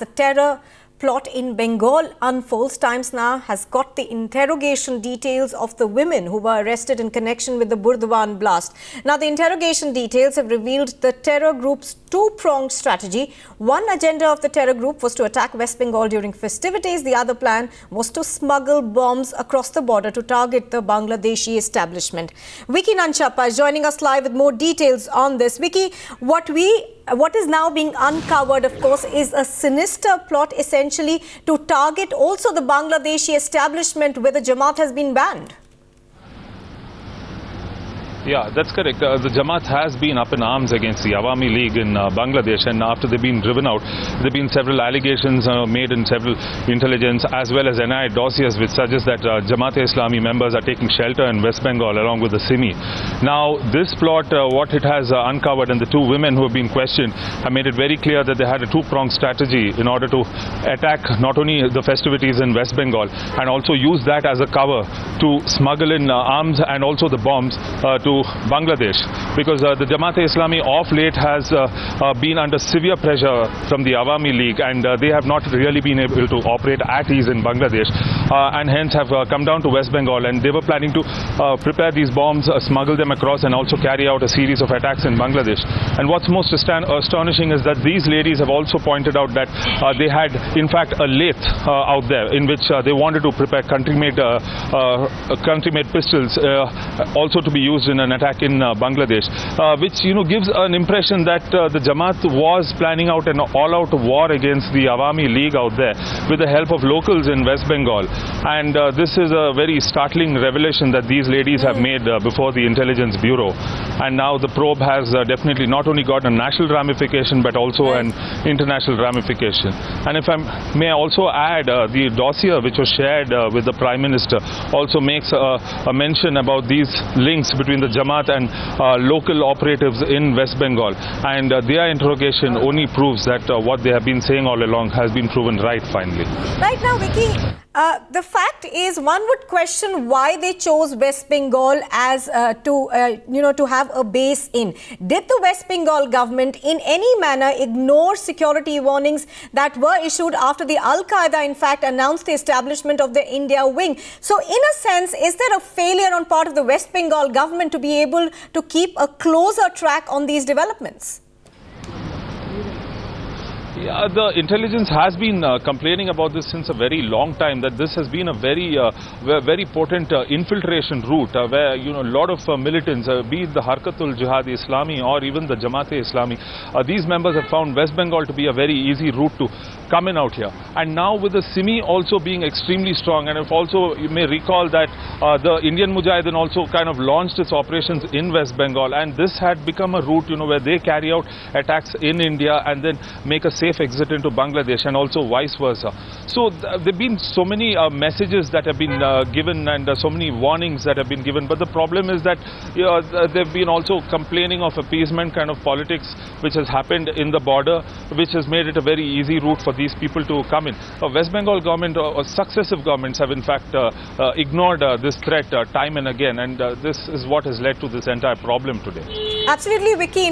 The terror plot in Bengal unfolds. Times Now has got the interrogation details of the women who were arrested in connection with the Burdwan blast. Now, the interrogation details have revealed the terror group's two-pronged strategy. One agenda of the terror group was to attack West Bengal during festivities. The other plan was to smuggle bombs across the border to target the Bangladeshi establishment. Vicky Nanchappa is joining us live with more details on this. Vicky, what is now being uncovered, of course, is a sinister plot essentially to target also the Bangladeshi establishment where the Jamaat has been banned. Yeah, that's correct. The Jamaat has been up in arms against the Awami League in Bangladesh, and after they've been driven out, there have been several allegations made in several intelligence as well as NIA dossiers which suggest that Jamaat-e-Islami members are taking shelter in West Bengal along with the Simi. Now, this plot, what it has uncovered, and the two women who have been questioned have made it very clear that they had a two-pronged strategy in order to attack not only the festivities in West Bengal and also use that as a cover to smuggle in arms and also the bombs to Bangladesh, because the Jamaat-e-Islami of late has been under severe pressure from the Awami League, and they have not really been able to operate at ease in Bangladesh, and hence have come down to West Bengal, and they were planning to prepare these bombs, smuggle them across, and also carry out a series of attacks in Bangladesh. And what's most astonishing is that these ladies have also pointed out that they had in fact a lathe out there in which they wanted to prepare country-made pistols also to be used in an attack in Bangladesh, which gives an impression that the Jamaat was planning out an all-out war against the Awami League out there with the help of locals in West Bengal. And this is a very startling revelation that these ladies have made before the Intelligence Bureau. And now the probe has definitely not only got a national ramification but also an international ramification. And if I may also add, the dossier which was shared with the Prime Minister also makes a mention about these links between the Jamaat and local operatives in West Bengal, and their interrogation only proves that what they have been saying all along has been proven right finally. Right now, Vicky, the fact is one would question why they chose West Bengal as to have a base in. Did the West Bengal government in any manner ignore security warnings that were issued after the Al-Qaeda in fact announced the establishment of the India wing? So in a sense, is there a failure on part of the West Bengal government to be able to keep a closer track on these developments? Yeah, the intelligence has been complaining about this since a very long time, that this has been a very potent infiltration route where a lot of militants, be it the Harkatul Jihad Islami or even the Jamaat-e-Islami, these members have found West Bengal to be a very easy route to come in out here. And now with the Simi also being extremely strong, and if also you may recall that the Indian Mujahideen also kind of launched its operations in West Bengal, and this had become a route where they carry out attacks in India and then make a safe exit into Bangladesh, and also vice versa. So there have been so many messages that have been given, and so many warnings that have been given, but the problem is that they've been also complaining of appeasement kind of politics which has happened in the border, which has made it a very easy route for these people to come in. West Bengal government or successive governments have in fact ignored this threat time and again, and this is what has led to this entire problem today. Absolutely, Vicky.